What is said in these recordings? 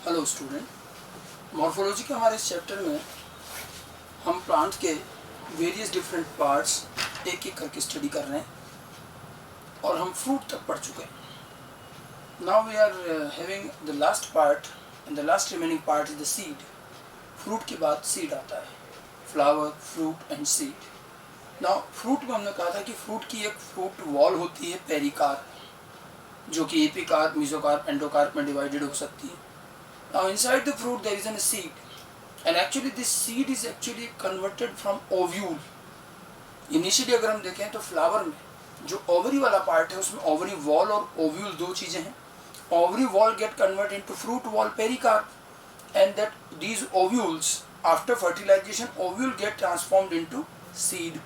Hello student, morphology के हमारे इस चैप्टर में हम प्लांट के वेरियस डिफरेंट पार्ट्स एक एक करके स्टडी कर रहे हैं और हम फ्रूट तक पढ़ चुके हैं। Now we are having the last part and the last remaining part is the seed. Fruit के बाद सीड आता है, flower, fruit and seed. Now fruit में हमने कहा था कि फ्रूट की एक फ्रूट वॉल होती है पेरिकार्प, जो कि एपिकार्प, मेसोकार्प, एंडोकार्प में डिवाइडेड हो सकती है। Now inside the fruit there is a seed, and actually this seed is actually converted from ovule. Initially अगर हम देखें तो फ्लावर में जो ओवरी वाला पार्ट है उसमें ओवरी वॉल और ओव्यूल दो चीजें हैं। Ovary wall gate convert into fruit wall pericarp, and that these ovules after fertilization ovule get transformed into seed।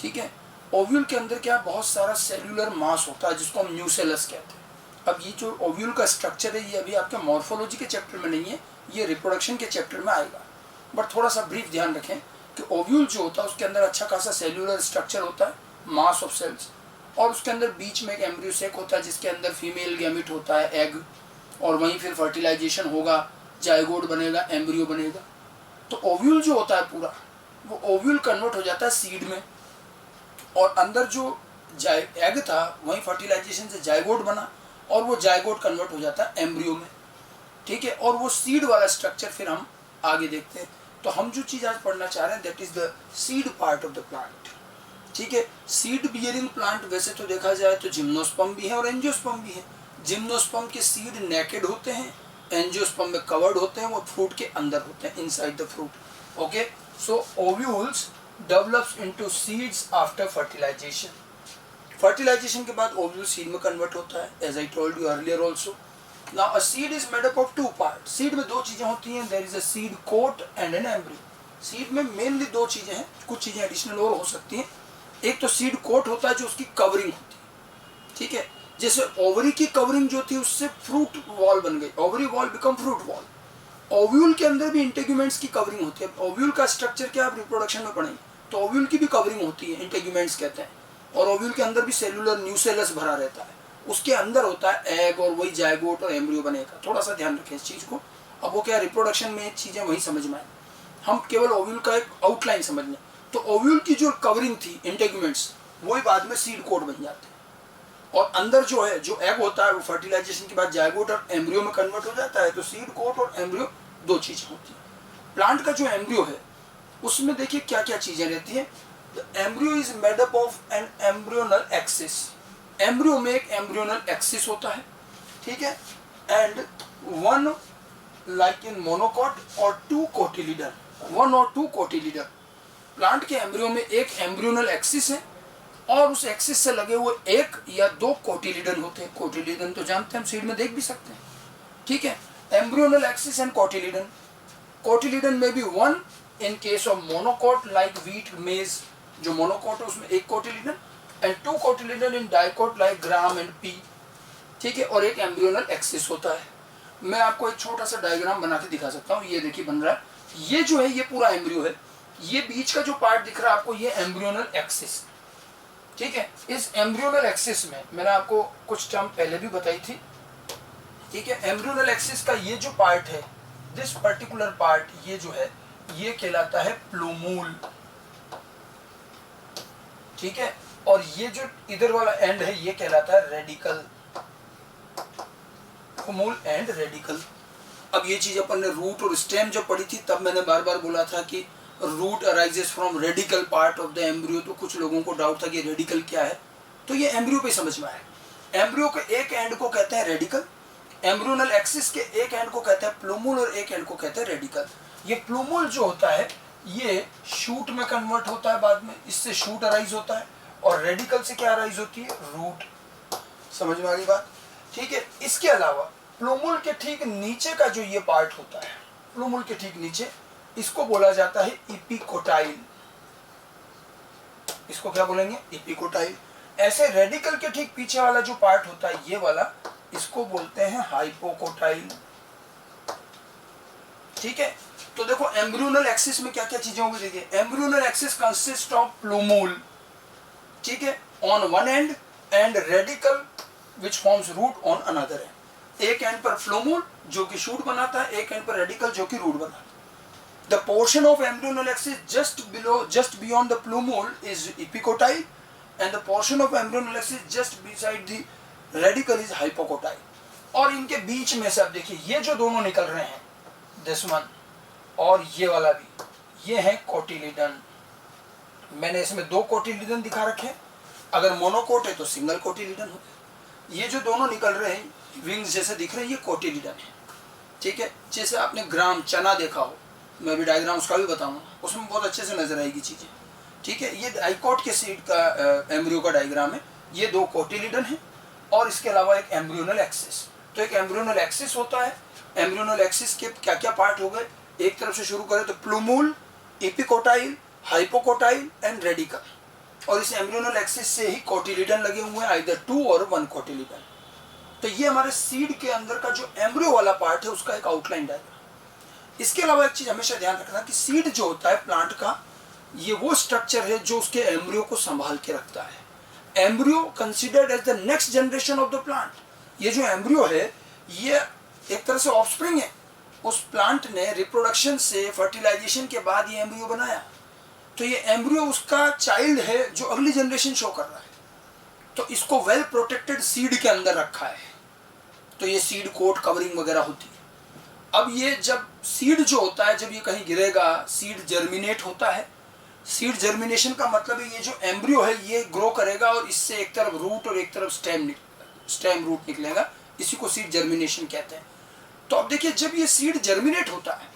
ठीक है, ओव्यूल के अंदर क्या बहुत सारा सेल्यूलर मास होता है जिसको हम न्यूसेलस कहते हैं। अब ये जो ओव्यूल का स्ट्रक्चर है ये अभी आपके मॉर्फोलॉजी के चैप्टर में नहीं है, ये रिप्रोडक्शन के चैप्टर में आएगा। बट थोड़ा सा ब्रीफ ध्यान रखें कि ओव्यूल जो होता है उसके अंदर अच्छा खासा सेल्यूलर स्ट्रक्चर होता है, मास ऑफ सेल्स, और उसके अंदर बीच में एक एम्ब्रियो सेक होता है जिसके अंदर फीमेल गैमिट होता है, एग, और वहीं फिर फर्टिलाइजेशन होगा, जाइगोट बनेगा, एम्ब्रियो बनेगा। तो ओव्यूल जो होता है पूरा वो ओव्यूल कन्वर्ट हो जाता है सीड में, और अंदर जो एग था वहीं फर्टिलाइजेशन से जाइगोट बना और वो जाइगोट कन्वर्ट हो जाता है एम्ब्रियो में। ठीक है, और वो सीड वाला स्ट्रक्चर फिर हम आगे देखते हैं। तो हम जो चीज आज पढ़ना चाह रहे हैं that is the seed part of the plant. ठीक है, सीड बियरिंग प्लांट वैसे तो देखा जाए तो जिम्नोस्पर्म भी है और एंजियोस्पर्म भी है। जिम्नोस्पर्म के सीड नेकेड होते हैं, एंजियोस्पर्म में कवर्ड होते हैं, वो फ्रूट के अंदर होते हैं, inside the fruit. Okay, so ovules develops into seeds after fertilization. Fertilization के बाद ओव्यूल सीड में कन्वर्ट होता है, as I told you earlier also. Now a seed is made up of two part. Seed में दो चीजें होती हैं, there is a seed coat and an embryo. Seed में मेनली दो चीजें हैं, कुछ चीजें एडिशनल और हो सकती हैं। एक तो सीड कोट होता है जो उसकी कवरिंग होती है। ठीक है, जैसे ओवरी की कवरिंग जो थी उससे फ्रूट वॉल बन गई, ovary wall become fruit wall. Ovule के अंदर भी इंटेग्यूमेंट्स की कवरिंग होती है। ओव्यूल का स्ट्रक्चर क्या आप रिप्रोडक्शन में पढ़ेंगे, तो ओव्यूल की भी कवरिंग होती है, इंटेग्यूमेंट्स कहते हैं। और ओव्यूल के अंदर भी सेलुलर न्यूसेलस भरा रहता है, उसके अंदर होता है एग और वही जाइगोट और एम्ब्रियो बनेगा। थोड़ा सा ध्यान रखें इस चीज को। अब वो क्या रिप्रोडक्शन में चीजें वही समझ में आए, हम केवल ओव्यूल का एक आउटलाइन समझ लें। तो ओव्यूल की जो कवरिंग थी, इंटेग्यूमेंट्स, वही बाद में सीड कोट बन जाते हैं। और अंदर जो है, जो एग होता है, वो फर्टिलाइजेशन के बाद जाइगोट और एम्ब्रियो में कन्वर्ट हो जाता है। तो सीड कोट और एम्ब्रियो दो चीजें होती है। प्लांट का जो एम्ब्रियो है उसमें देखिए क्या क्या चीजें रहती है। The embryo is made up of an embryonal axis। Embryo में एक एम्ब्रियोनल एक्सिस होता है, ठीक है, and one like in monocot और टू कोटिलीडन, वन और टू कोटिलीडन। प्लांट के एम्ब्रियो में एक एम्ब्रियोनल एक्सिस है और उस एक्सिस से लगे हुए एक या दो कोटिलीडन होते हैं। कोटिलीडन तो जानते हैं, हम सीड में देख भी सकते हैं। ठीक है, embryonal axis and cotyledon. Cotyledon में भी one in case of monocot like wheat, maize, जो मोनोकॉट है उसमें एक cotyledon, and two cotyledon in dicot like gram and pea. ठीक है, और एक एम्ब्रियोनल एक्सिस होता है। मैं आपको एक छोटा सा डायग्राम बना के दिखा सकता हूँ। ये देखिए बन रहा है, ये जो है ये पूरा एम्ब्रियो है। ये बीच का जो पार्ट दिख रहा है आपको, ये एम्ब्रियोनल एक्सिस। ठीक है, इस एम्ब्रियोनल एक्सिस में मैंने आपको कुछ टर्म पहले भी बताई थी। ठीक है, एम्ब्रियोनल एक्सिस का ये जो पार्ट है, दिस पर्टिकुलर पार्ट, ये जो है ये कहलाता है प्लूमूल। ठीक है, और ये जो इधर वाला एंड है ये कहलाता है रेडिकल, प्लूमूल एंड रेडिकल। अब ये चीज अपन ने रूट और स्टेम जब पढ़ी थी तब मैंने बार बार बोला था कि root arises from radicle part of the embryo. तो कुछ लोगों को डाउट था कि रेडिकल क्या है, तो ये एम्ब्रियो पे समझ में आया। एम्ब्रियो के एक एंड को कहते हैं रेडिकल, एम्ब्रियोनल एक्सिस के एक एंड को कहते हैं प्लूमूल और एक एंड को कहते हैं रेडिकल। ये प्लूमूल जो होता है ये शूट में कन्वर्ट होता है बाद में, इससे शूट अराइज होता है, और रेडिकल से क्या अराइज होती है, रूट। समझ में आ गई बात। ठीक है, इसके अलावा प्लूमूल के ठीक नीचे का जो ये पार्ट होता है, प्लूमूल के ठीक नीचे, इसको बोला जाता है इपिकोटाइल। इसको क्या बोलेंगे, इपिकोटाइल। ऐसे रेडिकल के ठीक पीछे वाला जो पार्ट होता है ये वाला, इसको बोलते हैं हाइपोकोटाइल। ठीक है, तो देखो एम्ब्रियोनल एक्सिस में क्या क्या चीजें होंगी। देखिए, embryonal axis consist of plumule, ठीक है, on one end, and radicle which forms root on another end. एक एंड पर प्लूमूल जो कि शूट बनाता है, एक एंड पर रेडिकल जो कि रूट बनाता है। The portion of embryonal axis just beyond the plumule is epicotyle, and the portion of embryonal axis just beside the radical is hypocotyle. और इनके बीच में से आप देखिए ये जो दोनों निकल रहे हैं, this one और ये वाला भी, ये है कोटिलीडन। मैंने इसमें 2 कोटिलीडन दिखा रखे हैं। अगर मोनोकोट है तो सिंगल कोटिलीडन होगा। ये जो दोनों निकल रहे हैं विंग्स जैसे दिख रहे हैं, ये कोटिलीडन है। ठीक है, जैसे आपने ग्राम चना देखा हो, मैं भी डायग्राम उसका भी बताऊंगा, उसमें बहुत अच्छे से नजर आएगी चीजें। ठीक है, ये डाइकोट के सीड का एम्ब्रियो का डायग्राम है। ये 2 कोटिलीडन है और इसके अलावा एक एम्ब्रियोनल एक्सिस। तो एक एम्ब्रियोनल एक्सिस होता है। एम्ब्रियोनल एक्सिस के क्या क्या पार्ट हो गए, एक तरफ से शुरू करें तो plumule, epicotyl, hypocotyl and radical. और इस एम्ब्रियोनल एक्सिस से ही कोटिलीडन लगे हुए हैं, आइदर 2 और 1 कोटिलीडन। तो ये हमारे सीड के अंदर का जो एम्ब्रियो वाला पार्ट है उसका एक आउटलाइन डायग्राम। इसके अलावा एक चीज हमेशा ध्यान रखना कि सीड जो होता है प्लांट का, ये वो स्ट्रक्चर है जो उसके एम्ब्रियो को संभाल के रखता है। Embryo considered as the next generation of the plant. ये जो एम्ब्रियो है ये एक तरह से ऑफस्प्रिंग है। उस प्लांट ने रिप्रोडक्शन से फर्टिलाइजेशन के बाद ये एम्ब्रियो बनाया, तो ये एम्ब्रियो उसका चाइल्ड है जो अगली जनरेशन शो कर रहा है। तो इसको वेल प्रोटेक्टेड सीड के अंदर रखा है, तो ये सीड कोट कवरिंग वगैरह होती है। अब ये जब सीड जो होता है, जब ये कहीं गिरेगा, सीड जर्मिनेट होता है। सीड जर्मिनेशन का मतलब है ये जो एम्ब्रियो है ये ग्रो करेगा और इससे एक तरफ रूट और एक तरफ स्टेम रूट निकलेगा। इसी को सीड जर्मिनेशन कहते हैं। तो अब देखिए, जब ये सीड जर्मिनेट होता है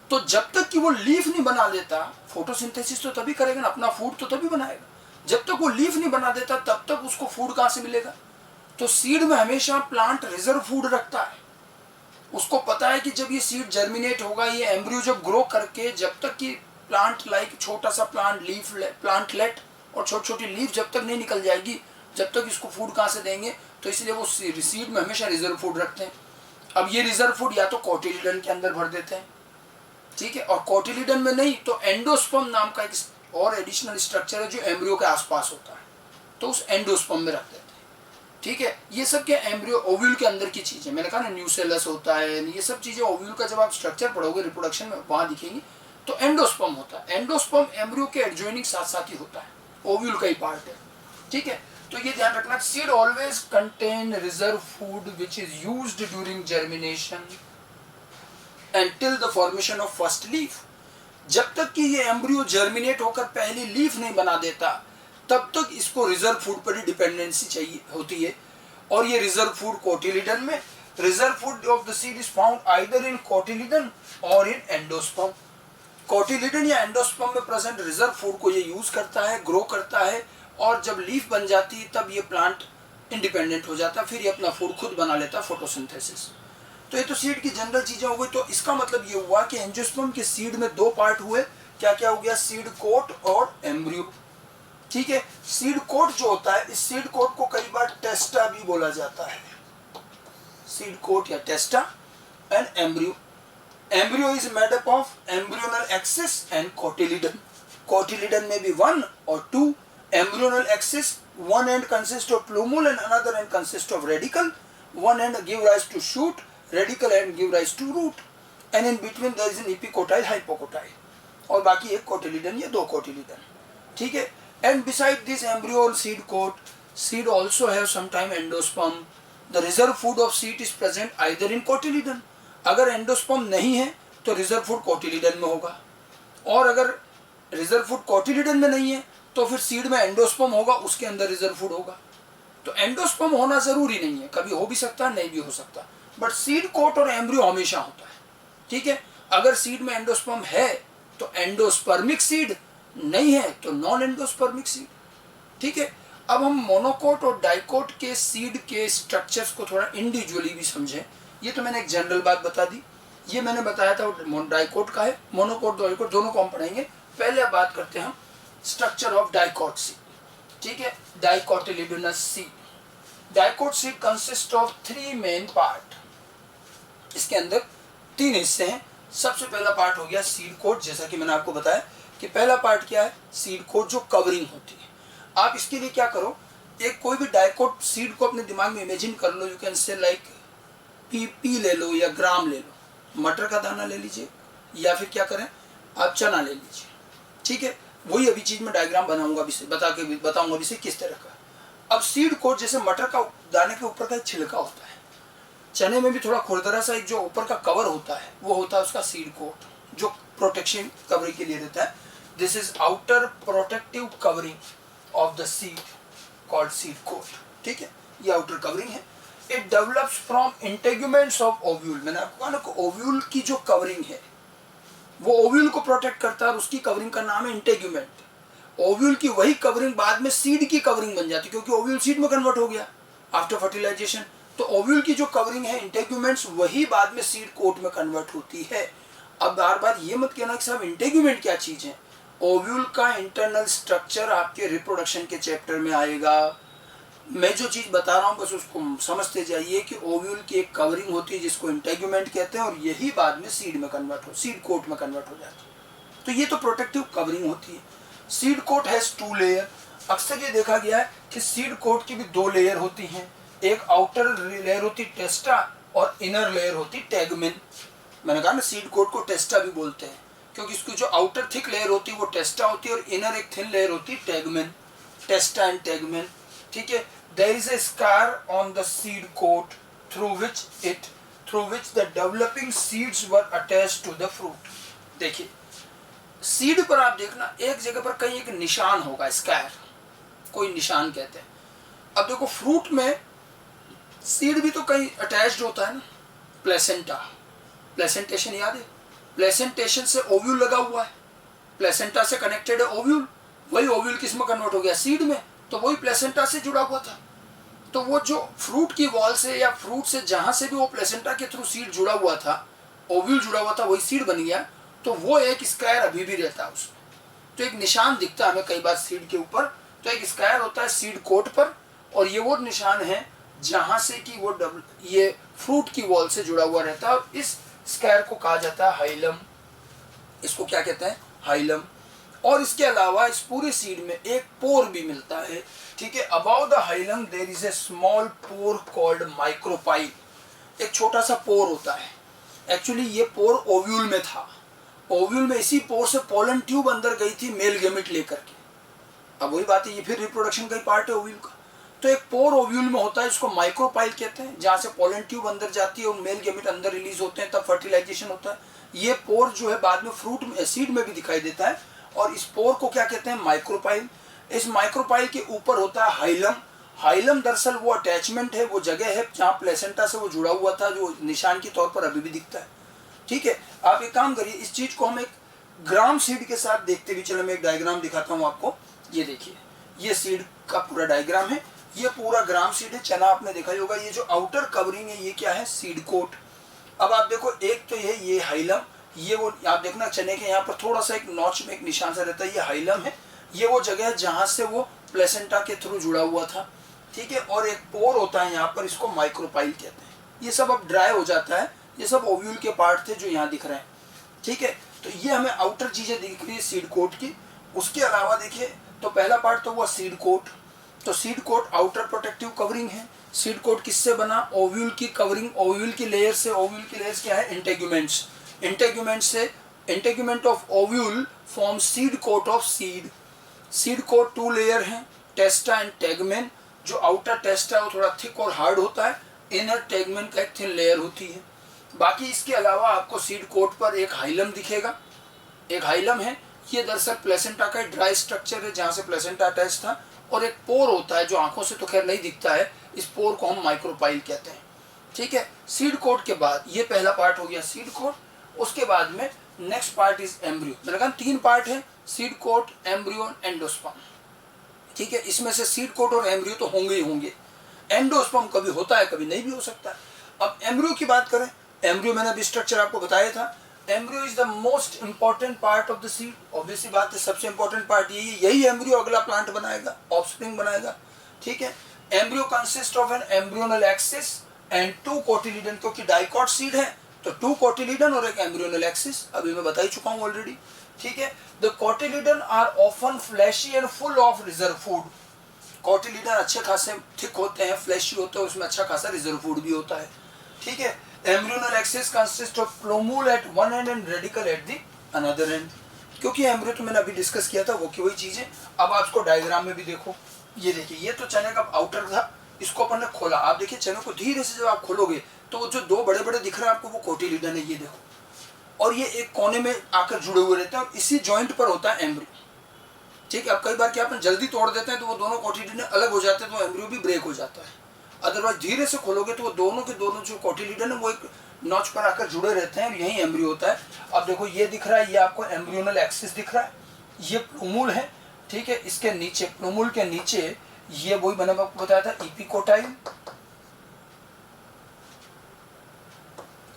तो जब तक कि वो लीफ नहीं बना लेता, फोटोसिंथेसिस तो तभी करेगा ना, अपना फूड तो तभी बनाएगा। जब तक वो लीफ नहीं बना देता तब तक उसको फूड कहाँ से मिलेगा। तो सीड में हमेशा प्लांट रिजर्व फूड रखता है। उसको पता है कि जब ये सीड जर्मिनेट होगा, ये एम्ब्रियो जब ग्रो करके, जब तक कि प्लांट लाइक छोटा सा प्लांटलेट और छोटी छोटी लीफ जब तक नहीं निकल जाएगी, जब तक इसको फूड कहाँ से देंगे। तो इसलिए वो सीड में हमेशा रिजर्व फूड रखते हैं। अब ये रिजर्व फूड या तो कोटिलीडन के अंदर भर देते हैं, ठीक है, और कोटिलीडन में नहीं तो एंडोस्पर्म नाम का एक और एडिशनल स्ट्रक्चर है जो एम्ब्रियो के आसपास होता है, तो उस एंडोस्पर्म में रख देते हैं। ठीक है, ये सब क्या एम्ब्रियो ओव्यूल के अंदर की चीजें, मैंने कहा ना न्यूसेलस होता है, ये सब चीजें ओव्यूल का जब आप स्ट्रक्चर पढ़ोगे रिप्रोडक्शन में वहां दिखेंगी। तो एंडोस्पर्म होता है, एंडोस्पर्म एम्ब्रियो के एडजॉइनिंग साथ साथ ही होता है, ओव्यूल का ही पार्ट है। ठीक है, तो ये ध्यान रखना, seed always contain reserve food which is used during germination until the formation of first leaf। जब तक कि ये एम्ब्रियो जर्मिनेट होकर पहली लीफ नहीं बना देता तब तक इसको रिजर्व फूड पर ही डिपेंडेंसी चाहिए होती है। और ये रिजर्व फूड कोटिलीडन में, reserve food of the seed is found either in cotyledon और इन एंडोस्पर्म। कोटिलीडन या एंडोस्पर्म में प्रेजेंट रिजर्व फूड को ये यूज करता है, ग्रो करता है, और जब लीफ बन जाती है तब ये प्लांट इंडिपेंडेंट हो जाता है, फिर ये अपना फूड खुद बना लेता है, फोटोसिंथेसिस। तो ये तो सीड की जनरल चीजें हो गई। तो इसका मतलब ये हुआ कि एंजियोस्पर्म के सीड में 2 पार्ट हुए। क्या क्या हो गया, सीड कोट और एम्ब्रियो। ठीक है, सीड कोट जो होता है, इस सीड कोट को कई बार टेस्टा भी बोला जाता है, सीड कोट या testa and embryo. Embryo is made up of embryonal axis and cotyledon. Cotyledon में भी 1 और 2। Embryonal axis, one end consists of plumule and another end consists of radicle. One end give rise to shoot, radical end give rise to root, and in between there is an epicotyle, hypocotyle, और बाकी एक कोटिलीडन या 2 कोटिलीडन। ठीक है, and beside this embryo and seed coat, seed also have sometime endosperm. The reserve food of seed is present either in cotyledon. अगर endosperm नहीं है तो रिजर्व फूड कोटिलीडन में होगा, और अगर रिजर्व फूड कोटिलीडन में नहीं है तो फिर सीड में एंडोस्पर्म होगा, उसके अंदर रिजर्व फूड होगा। तो एंडोस्पर्म होना जरूरी नहीं है, कभी हो भी सकता है, नहीं भी हो सकता, बट सीड कोट और एम्ब्रियो हमेशा होता है। ठीक है, अगर सीड में एंडोस्पर्म है तो एंडोस्पर्मिक सीड, नहीं है तो नॉन एंडोस्पर्मिक सीड। ठीक है, अब हम मोनोकोट और डाइकोट के सीड के स्ट्रक्चर्स को थोड़ा इंडिविजुअली भी समझें। ये तो मैंने एक जनरल बात बता दी, ये मैंने बताया था डाइकोट का है, मोनोकोट डाइकोट दोनों को हम पढ़ेंगे। पहले अब बात करते हैं हम स्ट्रक्चर ऑफ डाइकोट सीड। ठीक है, dicotyledonous seed. Dicot seed consist of 3 main part. इसके अंदर 3 हिस्से हैं। सबसे पहला पार्ट हो गया सीड कोट, जैसा कि मैंने आपको बताया कि पहला पार्ट क्या है, सीड कोट, जो कवरिंग होती है। आप इसके लिए क्या करो, एक कोई भी डाइकोट सीड को अपने दिमाग में इमेजिन कर लो। You can say like PP ले लो या ग्राम ले लो, मटर का दाना ले लीजिए या फिर क्या करें आप चना ले लीजिए, ठीक है। वही अभी चीज में डायग्राम बनाऊंगा अभी बताऊंगा अभी से किस तरह का। अब सीड कोट जैसे मटर का दाने के ऊपर का एक छिलका होता है, चने में भी थोड़ा खुरदरा सा एक जो ऊपर का कवर होता है वो होता है उसका सीड कोट, जो प्रोटेक्शन कवरिंग के लिए रहता है। This is outer protective covering of the seed called seed coat, ठीक है, ये आउटर कवरिंग है। It develops from integuments of ovule. मैंने आपको कहा ना ओव्यूल की जो कवरिंग है वो ओव्यूल को प्रोटेक्ट करता है और उसकी कवरिंग का नाम है इंटेग्यूमेंट। ओव्यूल की वही कवरिंग बाद में सीड की कवरिंग बन जाती है क्योंकि ओव्यूल सीड में कन्वर्ट हो गया आफ्टर फर्टिलाइजेशन। तो ओव्यूल की जो कवरिंग है इंटेग्यूमेंट्स वही बाद में सीड कोट में कन्वर्ट होती है। अब बार बार ये मत कहना कि साहब इंटेग्यूमेंट क्या चीज है। ओव्यूल का इंटरनल स्ट्रक्चर आपके रिप्रोडक्शन के चैप्टर में आएगा। मैं जो चीज बता रहा हूँ बस उसको समझते जाइए कि ओव्यूल की एक कवरिंग होती है जिसको इंटेग्यूमेंट कहते हैं और यही बाद में सीड कोट में कन्वर्ट हो जाती है। तो ये तो प्रोटेक्टिव कवरिंग होती है। Seed coat has 2 layer. अक्सर ये देखा गया है कि सीड कोट की भी 2 लेयर होती हैं। एक आउटर लेयर होती टेस्टा और इनर लेयर होती टैगमेन। मैंने कहा ना सीड कोट को टेस्टा भी बोलते हैं क्योंकि इसकी जो आउटर थिक लेयर होती है वो टेस्टा होती है और इनर एक थिन लेयर होती है टैगमेन, टेस्टा एंड टैगमेन, ठीक है। There is a scar on the seed coat through which the developing seeds were attached to the fruit। देखिए सीड पर आप देखना एक जगह पर कहीं एक निशान होगा, स्कार कोई निशान कहते हैं। अब देखो फ्रूट में सीड भी तो कहीं अटैच्ड होता है ना, प्लेसेंटा, प्लेसेंटेशन याद है, प्लेसेंटेशन से ओव्यूल लगा हुआ है, प्लेसेंटा से कनेक्टेड है ओव्यूल, वही ओव्यूल किस में कन्वर्ट हो गया सीड में, तो वही प्लेसेंटा से जुड़ा हुआ था। तो वो जो फ्रूट की वॉल से या फ्रूट से जहां से भी वो प्लेसेंटा के थ्रू सीड जुड़ा हुआ था, ओव्यूल जुड़ा हुआ था, वही सीड बन गया। तो वो एक स्क्वायर अभी भी रहता है उसमें। तो एक निशान दिखता है हमें कई बार सीड के ऊपर, तो एक स्क्वायर होता है सीड कोट पर और ये वो निशान है जहां से कि वो ये फ्रूट की वॉल से जुड़ा हुआ रहता है और इस स्क्वायर को कहा जाता है हाइलम। इसको क्या कहते हैं, हाइलम। और इसके अलावा इस पूरे सीड में एक पोर भी मिलता है, ठीक है। About the hilum there is a small pore called micropyle. एक छोटा सा पोर होता है। एक्चुअली ये पोर ओव्यूल में था। ओव्यूल में इसी पोर से पोलन ट्यूब अंदर गई थी मेल गेमेट लेकर के। अब वही बात है, ये फिर रिप्रोडक्शन का ही पार्ट है ओव्यूल का। तो एक पोर ओव्यूल में होता है, इसको माइक्रोपाइल कहते हैं, जहाँ से पोलन ट्यूब अंदर जाती है और मेल गेमेट अंदर रिलीज होते हैं, तब फर्टिलाइजेशन होता है। ये पोर जो है बाद में फ्रूट में सीड में भी दिखाई देता है और इस पोर को क्या कहते हैं, माइक्रोपाइल। इस माइक्रोपाइल के ऊपर होता है हाइलम। हाइलम दरअसल वो अटैचमेंट है, वो जगह है जहाँ प्लेसेंटा से वो जुड़ा हुआ था, जो निशान के तौर पर अभी भी दिखता है, ठीक है। आप एक काम करिए, इस चीज को हम एक ग्राम सीड के साथ देखते हुए चलो, मैं एक डायग्राम दिखाता हूँ आपको। ये देखिए, ये सीड का पूरा डायग्राम है, ये पूरा ग्राम सीड है। चना आपने देखा ही होगा, ये जो आउटर कवरिंग है ये क्या है, सीड कोट। अब आप देखो, एक तो ये हाइलम, ये वो आप देखना चने के यहाँ पर थोड़ा सा एक नॉच में एक निशान सा रहता है, ये हाइलम है। ये वो जगह है जहाँ से वो प्लेसेंटा के थ्रू जुड़ा हुआ था, ठीक है। और एक पोर होता है यहाँ पर, इसको माइक्रोपाइल कहते हैं। ये सब अब ड्राई हो जाता है, ये सब ओव्यूल के पार्ट थे जो यहाँ दिख रहे हैं, ठीक है। तो ये हमें आउटर चीजें दिख रही है सीड कोट की। उसके अलावा देखिए, तो पहला पार्ट तो हुआ सीड कोट। तो seed coat outer protective covering है। सीड कोट किससे बना, ओव्यूल की कवरिंग, ओव्यूल की लेयर से। ओव्यूल की लेयर्स क्या है, इंटेग्यूमेंट्स। इंटेग्यूमेंट से, integument of ovule form seed coat of seed. Seed coat 2 layer हैं, टेस्टा एंड टैगमेन। जो आउटर टेस्टा है वो थोड़ा थिक और हार्ड होता है, इनर टैगमेन का एक थिन लेयर होती है। बाकी इसके अलावा आपको सीड कोट पर एक हाइलम दिखेगा, एक हाइलम है। ये दरअसल प्लेसेंटा का ड्राई स्ट्रक्चर है जहाँ से प्लेसेंटा अटैच था। और एक पोर होता है जो आंखों से तो खैर नहीं दिखता है, इस पोर को हम माइक्रोपाइल कहते हैं, ठीक है। सीड कोट के बाद ये पहला पार्ट हो गया सीड कोट। उसके बाद में नेक्स्ट पार्ट इज एम्ब्रियो। मैंने कहा 3 पार्ट है, सीड कोट, एम्ब्रियो, एंडोस्पर्म, ठीक है। इसमें से सीड कोट और एम्ब्रियो तो होंगे ही होंगे। एंडोस्पर्म कभी होता है कभी नहीं भी हो सकता है। अब एम्ब्रियो की बात करें, एम्ब्रियो मैंने अभी स्ट्रक्चर आपको बताया था। Embryo is the most important part of the seed. Obviously बात है, सबसे इंपॉर्टेंट पार्ट यही एम्ब्रियो अगला प्लांट बनाएगा, ऑफस्प्रिंग बनाएगा, ठीक है। Embryo consist of an embryonal axis and 2 cotyledon, क्योंकि डाइकॉट सीड है तो 2 कोटिलिडन और एक एम्ब्रियोनल एक्सिस, अभी मैं बता ही चुका हूँ ऑलरेडी, ठीक है। The cotyledon are often fleshy and full of reserve food. Cotyledon अच्छे खासे थिक होते हैं, फ्लैशी होते हैं, उसमें अच्छा खासा रिजर्व फूड भी होता है, ठीक है। Embryonal axis consist of plumule at one end and radicle at the another end. क्योंकि एम्ब्रियो तो मैंने अभी डिस्कस किया था वो की वही चीज है। अब आप इसको डायग्राम में भी देखो, ये देखिए ये तो चने का आउटर था, इसको अपन ने खोला। आप देखिए चने को धीरे से जब आप खोलोगे तो जो दो बड़े बड़े दिख रहे हैं आपको वो कोटिलीडन है, ये देखो। और ये एक कोने में आकर जुड़े हुए रहते हैं और इसी जॉइंट पर होता है एम्ब्रियो। ठीक है। अब कई बार क्या अपन जल्दी तोड़ देते हैं तो वो दोनों कोटिलीडन अलग हो जाते हैं तो एम्ब्रियो भी ब्रेक हो जाता है। अदरवाइज धीरे से खोलोगे तो वो दोनों के दोनों जो कोटिलीडन है वो एक नॉच पर आकर जुड़े रहते हैं, यही एम्ब्रियो होता है। अब देखो ये दिख रहा है, ये आपको एम्ब्रियोनल एक्सिस दिख रहा है, ये प्लूमूल है। ठीक है। इसके नीचे प्लूमूल के नीचे ये वही मैंने आपको बताया था एपिकोटाइल,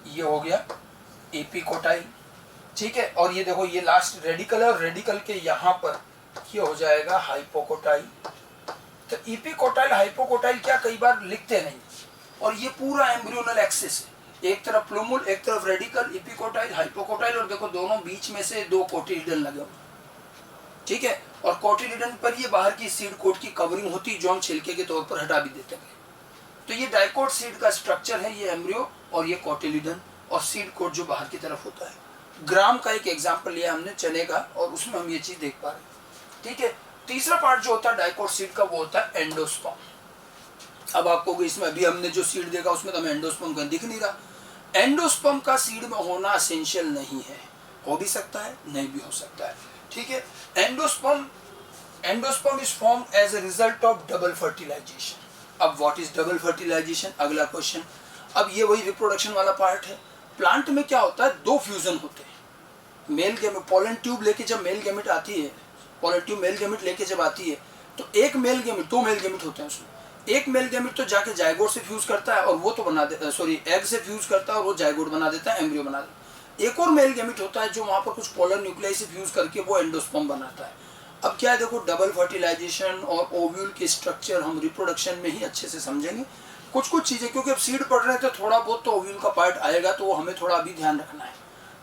ये हो गया एपिकोटाइल। ठीक है। और ये देखो ये लास्ट रेडिकल है और रेडिकल के यहाँ पर ये हो जाएगा हाइपोकोटाइल। तो एपिकोटाइल हाइपोकोटाइल क्या कई बार लिखते नहीं, और ये पूरा एम्ब्रियोनल एक्सिस है। एक तरफ प्लूमूल, एक तरफ रेडिकल, एपिकोटाइल, हाइपोकोटाइल, और देखो दोनों बीच में से दो कोटिलीडन लगे हुए। ठीक है। और कोटिलीडन पर ये बाहर की सीड कोट की कवरिंग होती है जो हम छिलके के तौर पर हटा भी देते हैं। तो ये डाइकोट सीड का स्ट्रक्चर है, ये एम्ब्रियो और ये कोटिलीडन और सीड कोट जो बाहर की तरफ होता है। ग्राम का एक एग्जाम्पल लिया हमने चने का और उसमें हम ये चीज देख पा रहे हैं। ठीक है। तीसरा पार्ट जो होता है डाइकोट सीड का वो होता है एंडोस्पर्म। अब आपको इसमें अभी हमने जो सीड देखा उसमें तो हमें एंडोस्पर्म का दिख नहीं रहा। एंडोस्पर्म का सीड में होना एसेंशियल नहीं है, हो भी सकता है नहीं भी हो सकता है। ठीक है। Endosperm is formed as a result of double fertilization. अब व्हाट इज डबल फर्टिलाइजेशन, अगला क्वेश्चन। अब ये वही रिप्रोडक्शन वाला पार्ट है। प्लांट में क्या होता है, दो फ्यूजन होते हैं। मेल गेमेट पोलन ट्यूब लेके जब मेल गेमेट आती है, पोलन ट्यूब मेल गेमेट लेके जब आती है तो एक मेल गेमेट, दो मेल गेमेट होते हैं उसमें। एक मेल गेमेट तो जाके जाइगोट से फ्यूज करता है और वो तो बना दे, सॉरी एग से फ्यूज करता है और वो जाइगोट बना देता है, एम्ब्रियो बना देता है। एक और मेल गेमेट होता है जो वहां पर कुछ पोलर न्यूक्लियाई से फ्यूज करके वो एंडोस्पर्म बनाता है। अब क्या है देखो, डबल फर्टिलाइजेशन और ओव्यूल के स्ट्रक्चर हम रिप्रोडक्शन में ही अच्छे से समझेंगे। कुछ कुछ चीजें क्योंकि अब सीड पढ़ रहे हैं तो थोड़ा बहुत तो ओव्यूल का पार्ट आएगा तो वो हमें थोड़ा अभी ध्यान रखना है।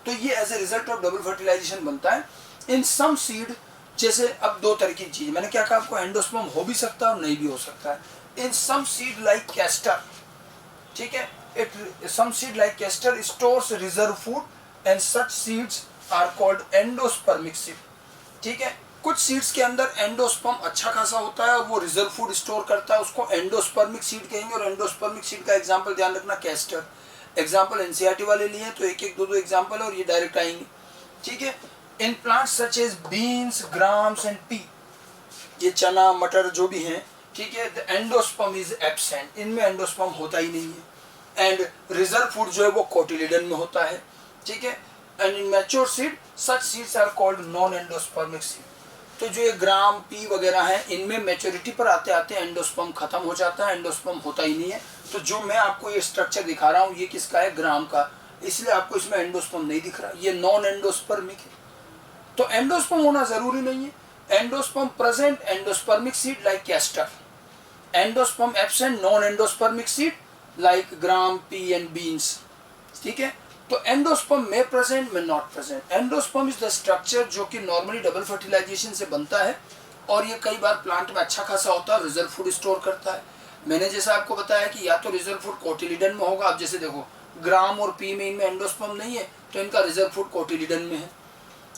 तो ये as a result of double fertilization बनता है इन सम सीड। जैसे अब दो तरह की चीज मैंने क्या कहा आपको, एंडोस्पर्म हो भी सकता है और नहीं भी हो सकता है। In some seed like castor, ठीक है, it some seed like castor stores reserve food and such seeds are called endospermic seed. ठीक है। कुछ सीड्स के अंदर एंडोस्पर्म अच्छा खासा होता है और वो रिजर्व फूड स्टोर करता है, उसको एंडोस्पर्मिक सीड कहेंगे। और एंडोस्पर्मिक सीड का एग्जांपल ध्यान रखना कैस्टर। एग्जांपल एनसीईआरटी वाले लिए तो एक एक दो दो एग्जांपल और ये डायरेक्ट आएंगे। ठीक है। In plants such as beans, grams and pea, ये चना मटर जो भी हैं, ठीक है, द एंडोस्पर्म इज एब्सेंट, इनमें एंडोस्पर्म होता ही नहीं है। एंड रिजर्व फूड जो है वो कोटिलीडन में होता है। ठीक है। And in mature seed such seeds are called non endospermic seed. तो जो ये ग्राम पी वगैरह है इनमें मैच्योरिटी पर आते आते एंडोस्पर्म खत्म हो जाता है, एंडोस्पर्म होता ही नहीं है। तो जो मैं आपको ये स्ट्रक्चर दिखा रहा हूँ ये किसका है, ग्राम का, इसलिए आपको इसमें एंडोस्पर्म नहीं दिख रहा, ये नॉन एंडोस्पर्मिक है। तो एंडोस्पर्म होना जरूरी नहीं है। Endosperm present endospermic seed like castor, endosperm absent non endospermic seed like gram P and beans. ठीक है। तो एंडोस्पर्म में प्रेजेंट में not present. Endosperm is the structure जो कि नॉर्मली डबल फर्टिलाइजेशन से बनता है और ये कई बार प्लांट में अच्छा खासा होता है, रिजर्व फूड स्टोर करता है। मैंने जैसा आपको बताया कि या तो रिजर्व फूड कोटिलीडन में होगा। अब जैसे देखो ग्राम और पी में इनमें एंडोस्पर्म नहीं है तो इनका रिजर्व फूड कोटिलीडन में है।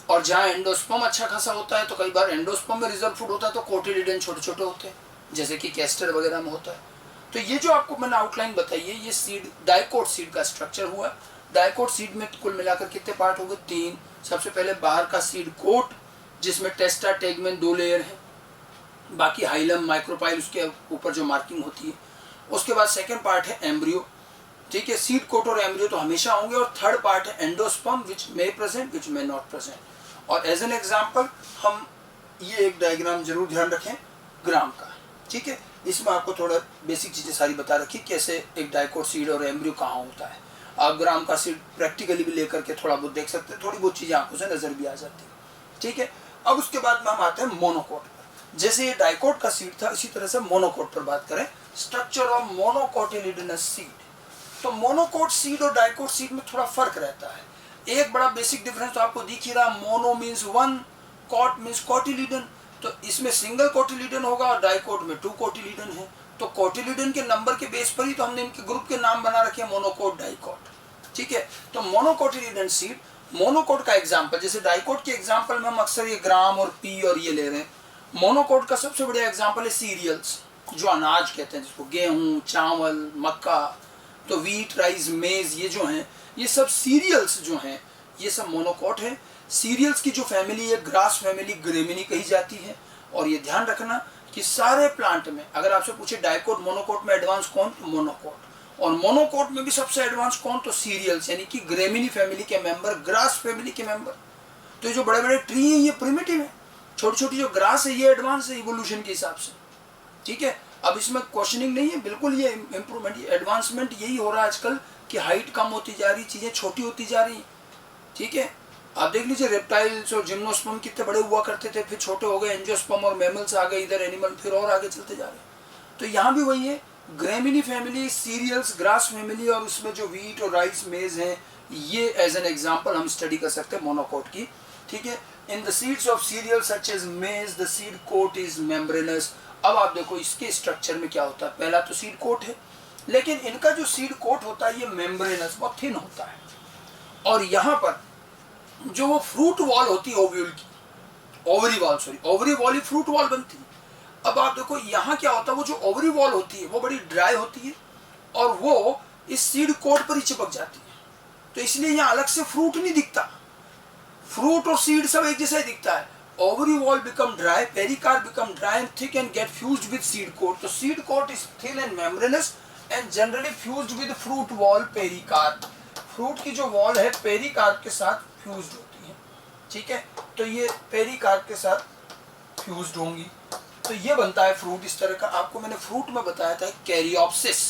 और जहाँ एंडोस्पर्म अच्छा खासा होता है तो कई बार एंडोस्पर्म में रिजर्व फूड होता है तो कोटिलीडन छोटे छोटे होते हैं जैसे कि कैस्टर वगैरह में होता है। तो ये जो आपको मैंने आउटलाइन बताई है ये सीड डाइकोट सीड का स्ट्रक्चर हुआ। डाइकोट सीड में कुल मिलाकर कितने पार्ट हो गए, 3। सबसे पहले बाहर का सीड कोट जिसमें टेस्टा टेगमेन 2 लेयर है, बाकी हाइलम माइक्रोपाइल उसके ऊपर जो मार्किंग होती है। उसके बाद सेकेंड पार्ट है एम्ब्रियो। ठीक है। सीड कोट और एम्ब्रियो तो हमेशा होंगे। और थर्ड पार्ट है endosperm which may present which may not present. और एज एन एग्जाम्पल हम ये एक डायग्राम जरूर ध्यान रखें ग्राम का। ठीक है। इसमें आपको थोड़ा बेसिक चीजें सारी बता रखी कैसे एक डाइकोट सीड और एम्ब्रियो कहाँ होता है। आप ग्राम का सीड प्रैक्टिकली भी लेकर के थोड़ा बहुत देख सकते हैं, थोड़ी बहुत चीजें आंखों से नजर भी आ जाती है। ठीक है। अब उसके बाद में हम आते हैं मोनोकोट पर। जैसे ये डाइकोट का सीड था इसी तरह से मोनोकोट पर बात करें। Structure of monocotyledonous seed. तो मोनोकोट सीड और डाइकोट सीड में थोड़ा फर्क रहता है। एक बड़ा बेसिक डिफरेंस तो आपको दिख ही रहा, मोनो मीन्स 1, कोट मीन्स कोटिलीडन। तो इसमें सिंगल कोटिलीडन होगा और डाइकोट में 2 कोटिलीडन है। तो कोटिलिडन के नंबर के बेस पर ही तो हमने इनके ग्रुप के नाम बना रखे हैं, मोनोकोट, डाइकोट। ठीक है, तो मोनोकोटिलिडन सीड, मोनोकोट का एग्जाम्पल, जैसे डाइकोट के एग्जाम्पल में हम अक्सर ये ग्राम और पी और ये ले रहे हैं, मोनोकोट का सबसे बढ़िया एग्जाम्पल है सीरियल्स, जो अनाज कहते हैं जिसको, गेहूं, चावल, मक्का, तो वीट, राइस, मेज, ये जो हैं ये सब सीरियल्स जो हैं ये सब मोनोकोट है। सीरियल्स की जो फैमिली है ग्रास फैमिली, ग्रेमिनी कही जाती है। और ये ध्यान रखना कि सारे प्लांट में अगर आपसे पूछे डाइकोट मोनोकोट में एडवांस कौन, तो मोनोकोट, और मोनोकोट में भी सबसे एडवांस कौन, तो सीरियल्स, यानी कि ग्रेमिनी फैमिली के मेंबर, ग्रास फैमिली के मेंबर। तो जो बड़े बड़े ट्री हैं ये प्रिमिटिव है, छोटी छोटी जो ग्रास है ये एडवांस है इवोल्यूशन के हिसाब से। ठीक है, अब इसमें क्वेश्चनिंग नहीं है, बिल्कुल ये इंप्रूवमेंट, ये एडवांसमेंट यही हो रहा है आजकल कि हाइट कम होती जा रही, चीजें छोटी होती जा रही। ठीक है, आप देख लीजिए रेप्टाइल्स और जिम्नोस्पर्म कितने बड़े हुआ करते थे, फिर छोटे हो गए, एंजियोस्पर्म और मैमल्स आ गए इधर, एनिमल, फिर और आगे चलते जा रहे। तो यहाँ भी वही है, Gramineae family, cereals, grass family, और उसमें जो वीट और राइस, मेज हैं, ये एज एन एग्जाम्पल हम स्टडी कर सकते हैं मोनोकोट की। ठीक है, in the seeds of cereal such as maize the seed coat is membranous. अब आप देखो इसके स्ट्रक्चर में क्या होता है, पहला तो सीड कोट है, लेकिन इनका जो सीड कोट होता है ये मेम्ब्रेनस, बहुत थिन होता है। और यहाँ पर जो वो फ्रूट वॉल होती है ओव्यूल की, ovary wall, sorry ovary wall ही फ्रूट वॉल बनती है। अब आप देखो यहाँ क्या होता है, वो जो ओवरी वॉल होती है वो बड़ी ड्राई होती है और वो इस सीड कोट पर ही चिपक जाती है, तो इसलिए यहाँ अलग से फ्रूट नहीं दिखता, फ्रूट और सीड सब एक जैसा ही दिखता है। Ovary wall become dry, pericarp become dry and thick and get fused with seed coat. So seed coat is thin and membranous and generally fused with fruit wall pericarp. Fruit की जो wall है pericarp के साथ fused होती है। ठीक है, तो ये पेरिकार्प के साथ फ्यूज्ड होंगी, तो ये बनता है फ्रूट इस तरह का। आपको मैंने फ्रूट में बताया था कैरियोप्सिस,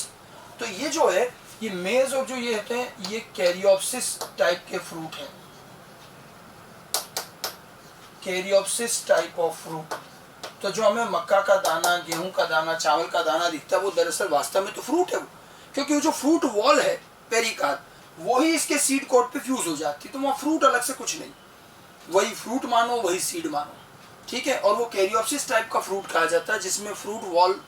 तो ये जो है ये मेज और जो ये होते हैं ये कैरियोप्सिस टाइप के फ्रूट हैं, कैरियोप्सिस टाइप ऑफ फ्रूट। तो जो हमें मक्का का दाना, गेहूं का दाना, चावल का दाना दिखता है वो दरअसल वास्तव में तो फ्रूट है वो, क्योंकि वो जो फ्रूट वॉल है पेरिकार्प वही इसके सीड कोट पे फ्यूज हो जाती है, तो वहाँ फ्रूट अलग से कुछ नहीं, वही फ्रूट मानो वही सीड मानो। ठीक है, और वो कैरियोप्सिस टाइप का फ्रूट कहा जाता है जिसमें फ्रूट वॉल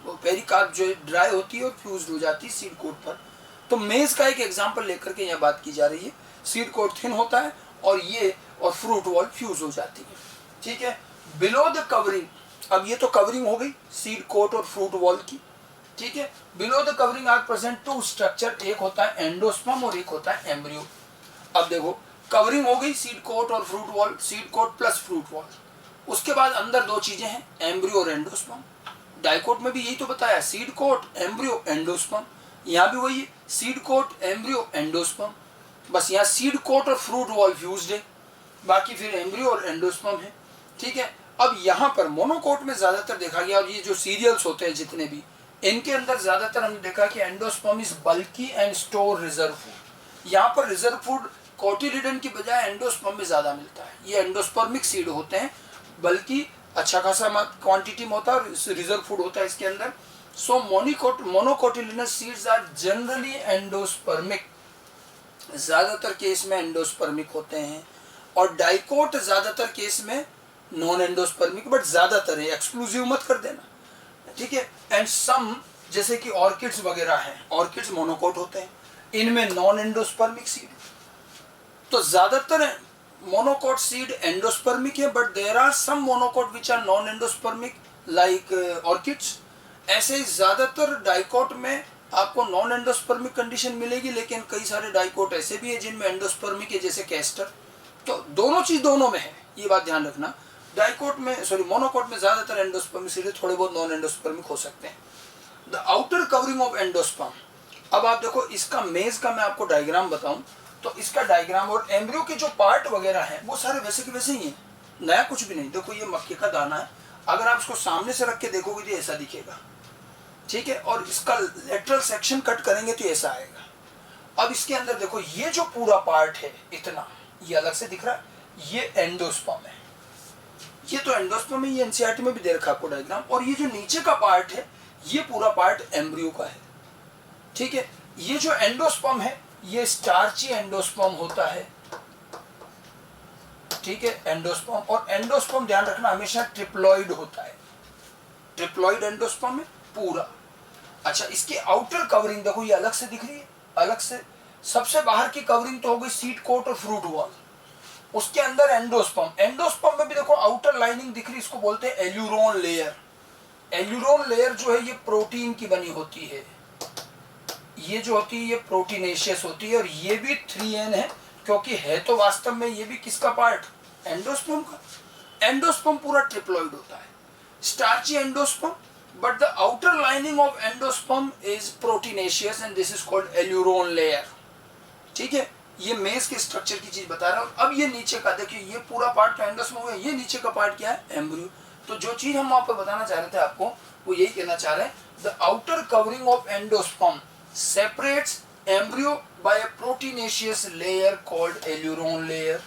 पेरिकार्प जो ड्राई होती है और फ्यूज हो जाती है सीड कोट पर। तो मेज का एक एग्जाम्पल लेकर के यहाँ बात की जा रही है, सीड कोट थिन होता है और ये और फ्रूट वॉल फ्यूज हो जाती है। ठीक है, बिलो द कवरिंग, अब ये तो कवरिंग हो गई सीड कोट और फ्रूट वॉल की। ठीक है, below the covering are present two structure, एक होता है एंडोस्पर्म और एक होता है एम्ब्रियो। अब देखो कवरिंग हो गई सीड कोट और fruit wall, seed coat plus fruit wall, उसके बाद अंदर दो चीजें हैं एम्ब्रियो और एंडोस्पर्म। डाइकोट में भी यही तो बताया, सीड कोट, एम्ब्रियो, एंडोस्पर्म। यहाँ भी वही है, सीड कोट, एम्ब्रियो, एंडोस्पर्म, बस यहाँ सीड कोट और फ्रूट वॉल फ्यूज्ड है, बाकी फिर एम्ब्रियो और एंडोस्पर्म है। ठीक है, अब यहाँ पर मोनोकोट में ज्यादातर देखा गया, और ये जो सीरियल्स होते हैं जितने भी, इनके अंदर ज्यादातर हमने देखा कि endosperm is bulky and store reserve food. यहाँ पर रिजर्व फूड कोटिलिडन की बजाय एंडोस्पर्म में ज्यादा मिलता है, ये एंडोस्पर्मिक सीड होते हैं, बल्कि अच्छा खासा क्वांटिटी में होता है और रिजर्व फूड होता है इसके अंदर। सो monocotyledonous seeds are generally endospermic, ज्यादातर केस में एंडोस्पर्मिक होते हैं, और डाइकोट ज्यादातर केस में नॉन एंडोस्पर्मिक, बट ज्यादातर है, एक्सक्लूसिव मत कर देना। ठीक है, एंड सम जैसे कि ऑर्किड्स वगैरह हैं, ऑर्किड्स मोनोकोट होते हैं, इनमें नॉन एंडोस्पर्मिक सीड। तो ज्यादातर मोनोकोट सीड एंडोस्पर्मिक है, but there are some monocot which are non endospermic like orchids. ऐसे ज्यादातर डाइकोट में आपको नॉन एंडोस्पर्मिक कंडीशन मिलेगी, लेकिन कई सारे डाइकोट ऐसे भी है जिनमें एंडोस्पर्मिक है, जैसे कैस्टर। तो दोनों चीज दोनों में है, ये बात ध्यान रखना। डाइकोट में, सॉरी मोनोकोट में ज्यादातर एंडोस्पर्मिक सीड, थोड़े बहुत नॉन एंडोस्पर्मिक हो सकते हैं। The outer covering of endosperm, अब आप देखो इसका मेज का मैं आपको डायग्राम बताऊं तो इसका डायग्राम और एम्ब्रियो के जो पार्ट वगैरह हैं वो सारे वैसे के वैसे ही हैं, नया कुछ भी नहीं। देखो ये मक्के का दाना है, अगर आप इसको सामने से रख के देखोगे तो ऐसा दिखेगा। ठीक है, और इसका लेटरल सेक्शन कट करेंगे तो ऐसा आएगा। अब इसके अंदर देखो ये जो पूरा पार्ट है इतना, ये अलग से दिख रहा है, ये एंडोस्पर्म है, ये तो एंडोस्पर्म है, ये एनसीईआरटी में भी दे रखा आपको डायग्राम। और ये जो नीचे का पार्ट है ये पूरा पार्ट एम्ब्रियो का है। ठीक है, ये जो एंडोस्पर्म है ये स्टार्ची एंडोस्पर्म होता है। ठीक है, एंडोस्पर्म, और एंडोस्पर्म ध्यान रखना हमेशा ट्रिप्लॉइड होता है, ट्रिप्लॉइड एंडोस्पर्म है पूरा, अच्छा, इसकी आउटर कवरिंग देखो ये अलग से दिख रही है, अलग से। सबसे बाहर की कवरिंग तो हो गई सीड कोट और फ्रूट वॉल, उसके अंदर एंडोस्पर्म। एंडोस्पर्म में भी देखो आउटर लाइनिंग दिख रही, इसको बोलते हैं एल्यूरोन लेयर। एल्यूरोन लेयर जो है ये प्रोटीन की बनी होती है, ये जो होती है ये प्रोटीनेशियस होती है, और ये भी 3N है, क्योंकि है तो वास्तव में ये भी किसका पार्ट, एंडोस्पर्म का। एंडोस्पर्म पूरा ट्रिप्लॉइड होता है, starchy endosperm, but the outer lining of endosperm is proteinaceous and this is called alluron layer। ठीक है, ये मेज के स्ट्रक्चर की चीज बता रहा हूँ। अब ये नीचे का देखिए, ये पूरा पार्ट तो एंडोस्पर्म है, ये नीचे का पार्ट क्या है, एम्ब्रियो। तो जो चीज हम वहां पर बताना चाह रहे थे आपको, वो यही कहना चाह रहे हैं, the outer covering of endosperm separates embryo bye a proteinaceous layer called aleurone layer.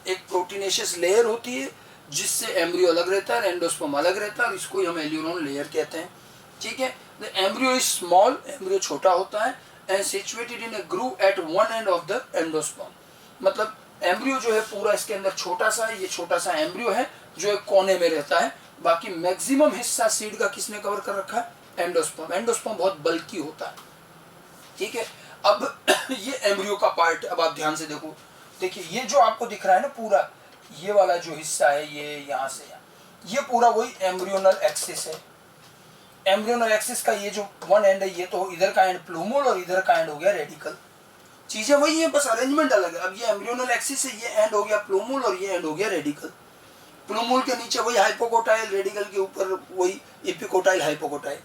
एक प्रोटीनेशियस लेयर होती है जिससे एम्ब्रियो अलग रहता है, एंडोस्पर्म अलग रहता है, और इसको हम एल्यूरोन लेयर कहते हैं। ठीक है, the embryo is small, embryo छोटा होता है, and situated in a groove at one end of the endosperm. मतलब एम्ब्रियो जो है पूरा इसके अंदर छोटा सा है, ये छोटा सा एम्ब्रियो है जो एक कोने में रहता है, बाकी मैक्सिमम हिस्सा सीड का किसने कवर कर रखा है, एंडोस्पर्म। एंडोस्पर्म बहुत बल्की होता है। ठीक है, अब ये एम्ब्रियो का पार्ट, अब आप ध्यान से देखो, देखिए ये जो आपको दिख रहा है ना पूरा, ये वाला जो हिस्सा है, ये यहाँ से ये पूरा वही एम्ब्रियोनल एक्सिस है। एम्ब्रियोनल एक्सिस का ये जो वन एंड है, ये तो इधर का एंड प्लूमोल और इधर का एंड हो गया रेडिकल। चीजें वही है, बस अरेंजमेंट अलग है। अब ये एम्ब्रियोनल एक्सिस है, ये एंड हो गया प्लूमोल और ये एंड हो गया रेडिकल। प्लूमोल के नीचे वही हाइपोकोटाइल, रेडिकल के ऊपर वही एपिकोटाइल हाइपोकोटाइल।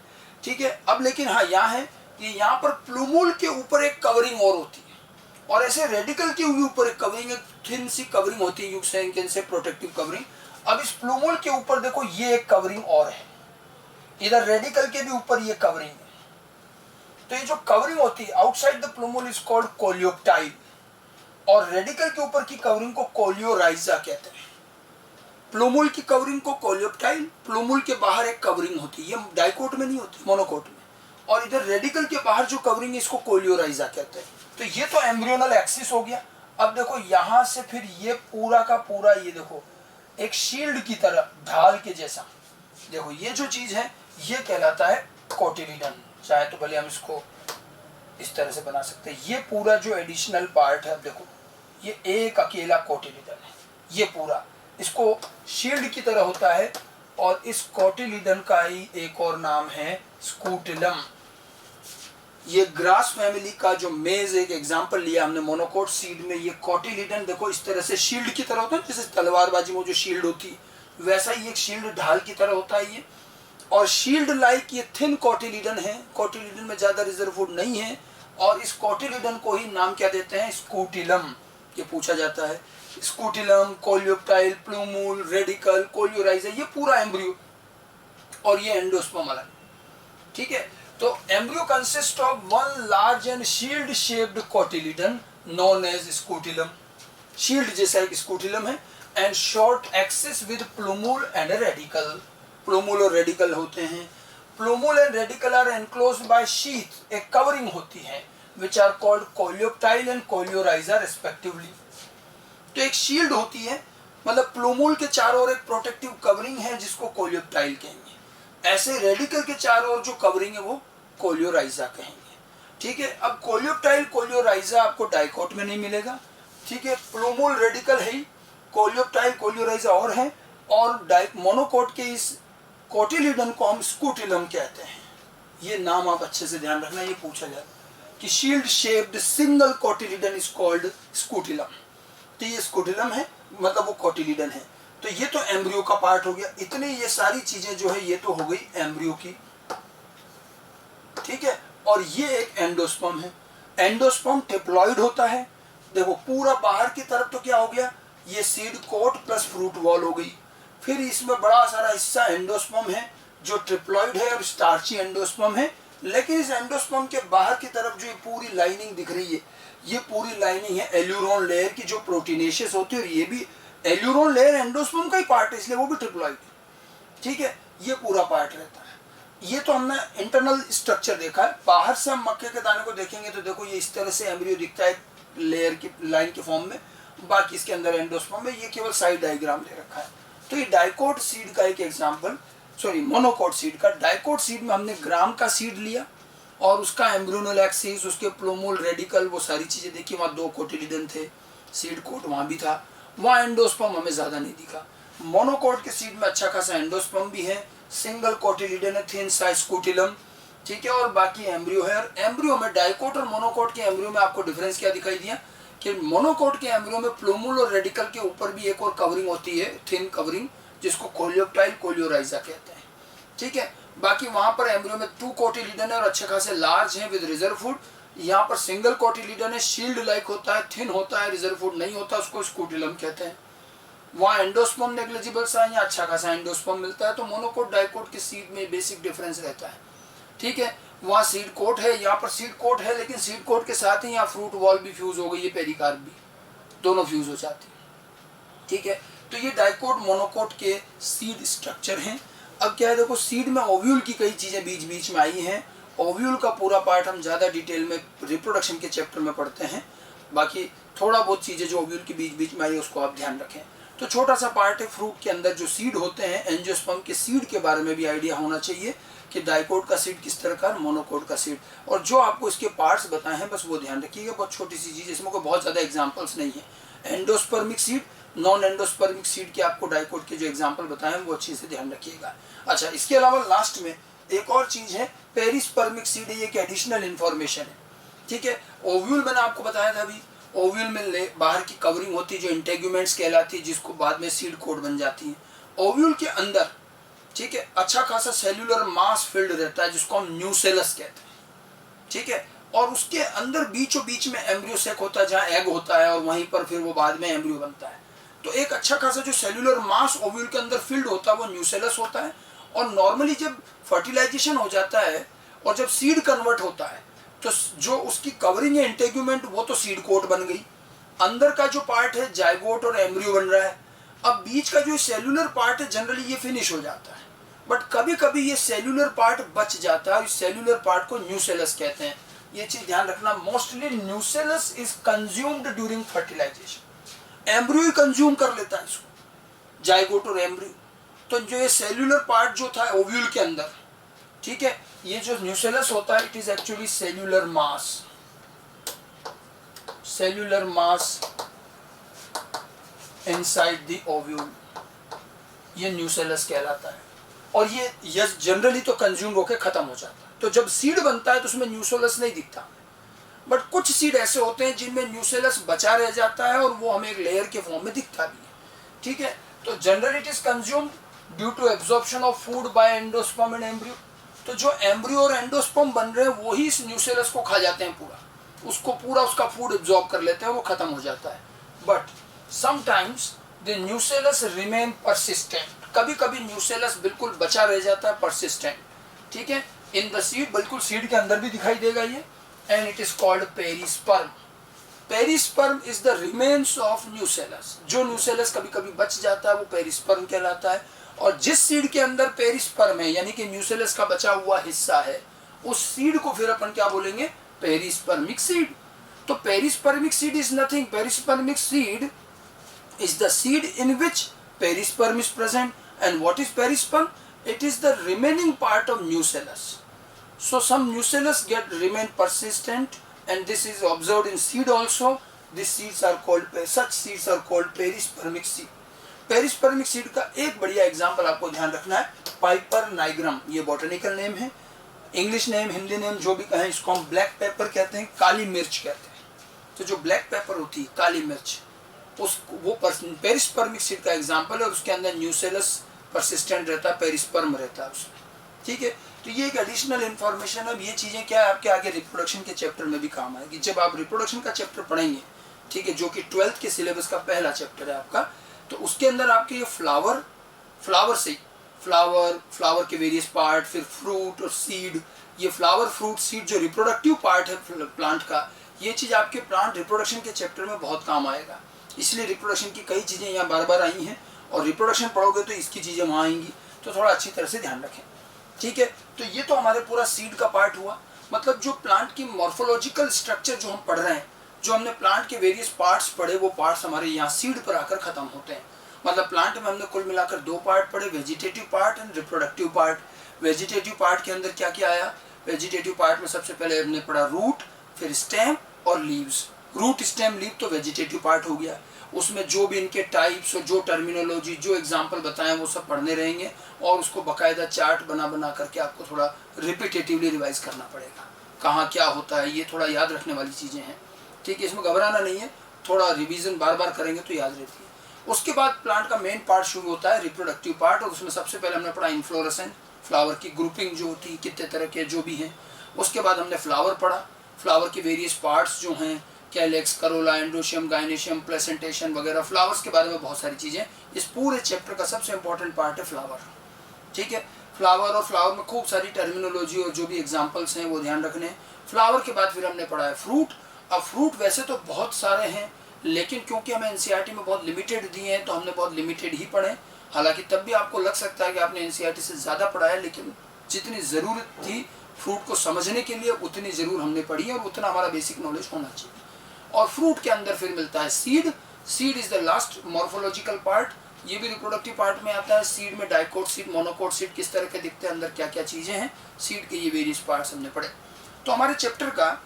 ठीक है, अब लेकिन हाँ यहाँ है कि यहाँ पर प्लूमोल के ऊपर एक कवरिंग और होती है, और ऐसे रेडिकल के ऊपर एक कवरिंग, एक थिन सी कवरिंग होती है, से प्रोटेक्टिव कवरिंग। अब इस प्लूमोल के ऊपर देखो ये एक कवरिंग और है, इधर रेडिकल के भी ऊपर ये कवरिंग है। तो ये जो कवरिंग होती है outside the plumule is called coleoptile, और रेडिकल के ऊपर की कवरिंग को कोलियोराइजा कहते हैं। प्लूमोल की कवरिंग को कोलियोप्टाइल, प्लूमोल के बाहर एक कवरिंग होती है, ये डाइकोट में नहीं होती, मोनोकोट में, और इधर रेडिकल के बाहर जो कवरिंग है इसको कोलियोराइजा कहते हैं। तो ये तो एम्ब्रियोनल एक्सिस हो गया। अब देखो यहां से फिर ये पूरा का पूरा, ये देखो एक शील्ड की तरह, ढाल के जैसा, देखो ये जो चीज है ये कहलाता है कोटिलिडन। चाहे तो भले हम इसको इस तरह से बना सकते हैं। ये पूरा जो एडिशनल पार्ट है, अब देखो ये एक अकेला कोटिलिडन है, ये पूरा इसको शील्ड की तरह होता है, और इस कोटिलिडन का ही एक और नाम है स्कूटिलम। ये ग्रास फैमिली का जो मेज एक एग्जांपल लिया हमने मोनोकोट सीड में, ये कोटिलिडन देखो इस तरह से शील्ड की तरह होता है, जैसे तलवारबाजी में जो शील्ड होती है वैसा ही एक शील्ड ढाल की तरह होता है ये। और शील्ड लाइक ये थिन कोटिलिडन है, कोटिलिडन में ज्यादा रिजर्व फूड नहीं है, और इस कोटिलिडन को ही नाम क्या देते हैं, स्कूटिलम। ये पूछा जाता है, स्कूटिलम, कोलियोप्टाइल, प्लूमूल, रेडिकल, कोलियोराइजा, ये पूरा एम्ब्रियो, और ये एंडोस्पर्म अलग। ठीक है, तो embryo consist of one large and shield shaped cotyledon known as scutellum. Shield जैसा एक स्कूटिलम है, and short axis with plumule and radicle. Plumule और रेडिकल होते हैं। Plumule and radicle are enclosed by sheath, एक कवरिंग होती है, which are called coleoptile and coleorhiza respectively. तो एक शील्ड होती है, मतलब प्लूमूल के चारों ओर एक प्रोटेक्टिव कवरिंग है जिसको कोलियोप्टाइल कहेंगे। ऐसे रेडिकल के चारों ओर जो कवरिंग है वो कोलियोराइजा कहेंगे। ठीक है, अब कोलियोप्टाइल कोलियोराइजा आपको डाइकोट में नहीं मिलेगा। ठीक है, प्लूमूल रेडिकल है ही, कोलियोप्टाइल कोलियोराइजा और है, और मोनोकोट के इस कोटिलिडन को हम स्कूटिलम कहते हैं। ये नाम आप अच्छे से ध्यान रखना, ये पूछा जाए कि shield shaped single cotyledon is called scutellum. तो ये स्कूटिलम है, मतलब वो कोटिलिडन है। तो ये तो एम्ब्रियो का पार्ट हो गया। इतनी ये सारी चीजें जो है ये तो हो गई एम्ब्रियो की। ठीक है, और ये एक एंडोस्पर्म है। एंडोस्पर्म टिप्लॉइड होता है। देखो पूरा बाहर की तरफ तो क्या हो गया, ये seed coat plus fruit wall हो गई। फिर इसमें बड़ा सारा हिस्सा एंडोस्पर्म है जो ट्रिप्लॉइड है और स्टार्ची एंडोस्पर्म है। लेकिन इस एंडोस्पर्म के बाहर की तरफ जो ये पूरी लाइनिंग दिख रही है, ये पूरी लाइनिंग है एल्यूरोन लेयर की जो प्रोटीनेशियस होती है, और ये भी एल्यूरोन लेयर एंडोस्पर्म का ही पार्ट है, इसलिए वो भी ट्रिप्लॉइड है। ठीक है, ये पूरा पार्ट रहता है। ये तो हमने इंटरनल स्ट्रक्चर देखा है। बाहर से हम मक्के के दाने को देखेंगे तो देखो ये इस तरह से एम्ब्रियो दिखता है लेयर की लाइन के फॉर्म में, बाकी इसके अंदर एंडोस्पर्म है। ये केवल साइड डायग्राम ले रखा है। तो ये डाइकोट सीड का एक एग्जांपल, सॉरी मोनोकोट सीड का। डाइकोट सीड में हमने ग्राम का सीड लिया, और उसका एम्ब्रियोनल एक्सिस, उसके प्लोमोल रेडिकल, वो सारी चीज़ें देखी। वहाँ 2 कोटिलिडन थे, सीड कोट वहाँ भी था। वहाँ एंडोस्पर्म हमें ज़्यादा नहीं दिखा। मोनोकोट के सीड में अच्छा खासा एंडोस्पर्म भी है, सिंगल कोटिलिडन है, थिन साइज स्कूटिलम, ठीक है, और बाकी एम्ब्रियो है। और एम्ब्रियो में डाइकोट और मोनोकोट के एम्ब्रियो में आपको डिफरेंस क्या दिखाई दिया कि मोनोकोट के एम्ब्रियो में प्लोमूल और रेडिकल के ऊपर भी एक और कवरिंग होती है, थिन कवरिंग, जिसको कोलियोप्टाइल कोलियोराइजा कहते हैं, ठीक है। बाकी वहां पर एम्ब्रियो में 2 कोटिलिडन है और अच्छे खासे लार्ज है विद रिजर्व फूड। यहाँ पर सिंगल कोटिलिडन है, शील्ड लाइक होता है, थिन होता है, रिजर्व फूड नहीं होता, उसको स्कूटिलम कहते हैं। वहाँ एंडोस्पर्म नेग्लिजिबल सा है, यहाँ अच्छा खासा एंडोस्पर्म मिलता है। तो मोनोकोट डाइकोट के सीड में बेसिक डिफरेंस रहता है, ठीक है। वहाँ सीड कोट है, यहाँ पर सीड कोट है, लेकिन सीड कोट के साथ ही यहाँ फ्रूट वॉल भी फ्यूज हो गई है, पेरिकार्प भी, दोनों फ्यूज हो जाती है, ठीक है। तो ये डाइकोट मोनोकोट के सीड स्ट्रक्चर हैं। अब क्या है, देखो सीड में ओव्यूल की कई चीज़ें बीच बीच में आई हैं। ओव्यूल का पूरा पार्ट हम ज़्यादा डिटेल में रिप्रोडक्शन के चैप्टर में पढ़ते हैं, बाकी थोड़ा बहुत चीज़ें जो ओव्यूल के बीच बीच में आई उसको आप ध्यान रखें। तो छोटा सा पार्ट है फ्रूट के अंदर जो सीड होते हैं, एंजियोस्पर्म के सीड के बारे में भी आइडिया होना चाहिए कि डाइकोट का सीड किस तरह का, मोनोकोट का सीड, और जो आपको इसके पार्ट्स बताए हैं बस वो ध्यान रखिएगा। बहुत छोटी सी चीज़, इसमें कोई बहुत ज़्यादा एग्जाम्पल्स नहीं है। Endospermic seed, non endospermic seed के आपको डाइकोट के जो एग्जाम्पल बताए हैं वो अच्छे से ध्यान रखिएगा। अच्छा, इसके अलावा लास्ट में एक और चीज़ है, पेरिस्पर्मिक सीड, ये एक एडिशनल इन्फॉर्मेशन है, ठीक है। ओव्यूल मैंने आपको बताया था अभी, ओव्यूल में बाहर की कवरिंग होती है जो इंटेग्यूमेंट्स कहलाती है, जिसको बाद में सीड कोट बन जाती है। ओव्यूल के अंदर, ठीक है, अच्छा खासा सेल्यूलर मास फील्ड रहता है जिसको हम न्यूसेलस कहते हैं, ठीक है। और उसके अंदर बीचों बीच में एम्ब्रियो सेक होता है जहाँ एग होता है, और वहीं पर फिर वो बाद में एम्ब्रियो बनता है। तो एक अच्छा खासा जो सेल्यूलर मास ओव्यूल के अंदर फील्ड होता है वो न्यूसेलस होता है। और नॉर्मली जब फर्टिलाइजेशन हो जाता है और जब सीड कन्वर्ट होता है तो जो उसकी कवरिंग है इंटेग्यूमेंट, वो तो सीड कोट बन गई। अंदर का जो पार्ट है जाइगोट और एम्ब्रियो बन रहा है। अब बीच का जो सेल्यूलर पार्ट है जनरली ये फिनिश हो जाता है, बट कभी कभी ये सेल्यूलर पार्ट बच जाता है, इस सेल्यूलर पार्ट को न्यूसेलस कहते हैं। ये चीज ध्यान रखना, mostly nucellus is consumed during fertilization. Embryo ही कंज्यूम कर लेता है इसको, जाइगोट और एम्ब्रियो। तो जो ये सेल्यूलर पार्ट जो था ओव्यूल के अंदर, ठीक है, ये जो न्यूसेलस होता है it is actually cellular mass, cellular mass inside the ovule, ये न्यूसेलस कहलाता है। और ये जनरली तो कंज्यूम होकर खत्म हो जाता है। तो जब सीड बनता है तो उसमें न्यूसेलस नहीं दिखता, बट कुछ सीड ऐसे होते हैं जिनमें न्यूसेलस बचा रह जाता है और वो हमें एक लेयर के फॉर्म में दिखता भी है, ठीक है। तो generally it is consumed due to absorption of food by endosperm and embryo. तो जो एम्ब्रियो और एंडोस्पर्म बन रहे हैं वही इस न्यूसेलस को खा जाते हैं, पूरा उसका फूड एब्जॉर्ब कर लेते हैं, वो खत्म हो जाता है। But sometimes the nucellus remain persistent, कभी कभी न्यूसेलस बिल्कुल बचा रह जाता है, परसिस्टेंट, ठीक है, इन द सीड, बिल्कुल सीड के अंदर भी दिखाई देगा ये, and it is called perisperm. Perisperm is the remains of nucellus, जो न्यूसेलस कभी कभी बच जाता है वो पेरिस्पर्म कहलाता है। और जिस सीड के अंदर पेरिस्पर्म है यानी कि न्यूसेलस का बचा हुआ हिस्सा है, उस सीड को फिर अपन क्या बोलेंगे, पेरिस्पर्मिक सीड। तो perispermic seed is nothing, perispermic seed is the seed in which perisperm is present. And what is perisperm? It is the remaining part of nucellus. So some nucellus remain persistent, and this is observed in seed also. These seeds are called, such seeds are called perispermic seed. Perispermic seed का एक बढ़िया example आपको ध्यान रखना है, Piper nigrum, ये botanical name है, English name Hindi name जो भी कहें, इसको हम ब्लैक पेपर कहते हैं, काली मिर्च कहते हैं। तो जो ब्लैक पेपर होती है, काली मिर्च, वो पेरिस्पर्मिक सीड का एग्जाम्पल है, और उसके अंदर न्यूसेलस परसिस्टेंट रहता है, पेरिस्पर्म रहता है उसमें, ठीक है। तो ये एक एडिशनल इन्फॉर्मेशन है। ये चीज़ें क्या है आपके आगे रिप्रोडक्शन के चैप्टर में भी काम आएगी, जब आप रिप्रोडक्शन का चैप्टर पढ़ेंगे, ठीक है, जो कि 12th के सिलेबस का पहला चैप्टर है आपका। तो उसके अंदर आपके ये फ्लावर के वेरियस पार्ट, फिर फ्रूट और सीड, ये फ्लावर फ्रूट सीड जो रिप्रोडक्टिव पार्ट है प्लांट का, ये चीज़ आपके प्लांट रिप्रोडक्शन के चैप्टर में बहुत काम आएगा। इसलिए रिप्रोडक्शन की कई चीज़ें यहाँ बार बार आई हैं, और रिप्रोडक्शन पढ़ोगे तो इसकी चीज़ें वहाँ आएंगी, तो थोड़ा अच्छी तरह से ध्यान रखें, ठीक है। तो ये तो हमारे पूरा सीड का पार्ट हुआ, मतलब जो प्लांट की मॉर्फोलॉजिकल स्ट्रक्चर जो हम पढ़ रहे हैं, जो हमने प्लांट के वेरियस पार्ट्स पढ़े, वो पार्ट्स हमारे यहाँ सीड पर आकर खत्म होते हैं। मतलब प्लांट में हमने कुल मिलाकर 2 पार्ट पढ़े, vegetative part and reproductive part. Vegetative part के अंदर क्या क्या आया, वेजिटेटिव पार्ट में सबसे पहले हमने पढ़ा रूट, फिर स्टेम और लीव्स। रूट स्टेम लीव तो वेजिटेटिव पार्ट हो गया, उसमें जो भी इनके टाइप्स और जो टर्मिनोलॉजी जो एग्जाम्पल बताएं वो सब पढ़ने रहेंगे, और उसको बाकायदा चार्ट बना बना करके आपको थोड़ा रिपीटेटिवली रिवाइज करना पड़ेगा, कहाँ क्या होता है, ये थोड़ा याद रखने वाली चीज़ें हैं। ठीक है, इसमें घबराना नहीं है, थोड़ा रिवीजन बार बार करेंगे तो याद रहती है। उसके बाद प्लांट का मेन पार्ट शुरू होता है, रिप्रोडक्टिव पार्ट, और उसमें सबसे पहले हमने पढ़ा इन्फ्लोरेसेंस, फ्लावर की ग्रुपिंग जो होती है, कितने तरह के जो भी हैं। उसके बाद हमने फ्लावर पढ़ा, फ्लावर के वेरियस पार्ट्स जो हैं, calyx, Corolla, androecium, gynoecium, placentation वगैरह, फ्लावर्स के बारे में बहुत सारी चीज़ें। इस पूरे चैप्टर का सबसे इंपॉर्टेंट पार्ट है फ्लावर। ठीक है, फ्लावर, और फ्लावर में खूब सारी टर्मिनोलॉजी और जो भी एग्जाम्पल्स हैं वो ध्यान रखने। फ्लावर के बाद फिर हमने पढ़ा है फ्रूट। अब फ्रूट वैसे तो बहुत सारे हैं, लेकिन क्योंकि हमें एनसीईआरटी में बहुत लिमिटेड दिए हैं तो हमने बहुत लिमिटेड ही पढ़े। हालांकि तब भी आपको लग सकता है कि आपने एनसीईआरटी से ज़्यादा पढ़ा है, लेकिन जितनी ज़रूरत थी फ्रूट को समझने के लिए उतनी ज़रूर हमने पढ़ी है, और उतना हमारा बेसिक नॉलेज होना चाहिए। और फ्रूट के अंदर फिर मिलता है seed. Seed is the last morphological part, ये भी रिप्रोडक्टिव पार्ट में आता है। सीड में डाइकोट सीड, मोनोकोट सीड किस तरह के दिखते हैं, अंदर क्या क्या चीज़ें हैं, सीड के ये वेरियस पार्ट्स हमने पढ़े। तो हमारे चैप्टर का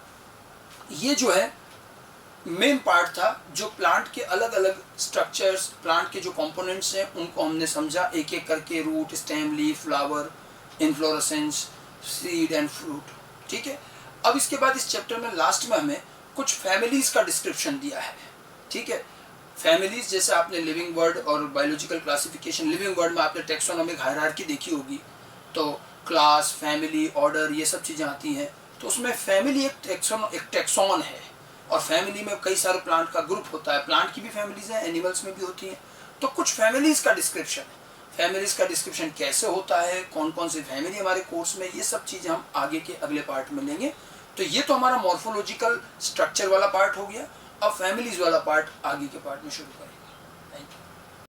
ये जो है मेन पार्ट था, जो प्लांट के अलग अलग स्ट्रक्चर्स, प्लांट के जो कंपोनेंट्स हैं उनको हमने समझा एक एक करके, root, stem, leaf, flower, inflorescence, seed and fruit. ठीक है, अब इसके बाद इस चैप्टर में लास्ट में हमें कुछ फैमिलीज का डिस्क्रिप्शन दिया है। ठीक है, फैमिलीज जैसे आपने लिविंग वर्ड और बायोलॉजिकल क्लासिफिकेशन, लिविंग वर्ड में आपने टेक्सोनोमिक हायरार्की देखी होगी, तो क्लास, फैमिली, ऑर्डर, ये सब चीज़ें आती हैं। तो उसमें फैमिली एक टेक्सॉन है, और फैमिली में कई सारे प्लांट का ग्रुप होता है। प्लांट की भी फैमिलीज हैं, एनिमल्स में भी होती हैं। तो कुछ फैमिलीज का डिस्क्रिप्शन है, फैमिलीज का डिस्क्रिप्शन कैसे होता है, कौन कौन सी फैमिली हमारे कोर्स में, ये सब चीज़ें हम आगे के अगले पार्ट में लेंगे। तो ये तो हमारा मॉर्फोलॉजिकल स्ट्रक्चर वाला पार्ट हो गया। अब फैमिलीज वाला पार्ट आगे के पार्ट में शुरू करेंगे।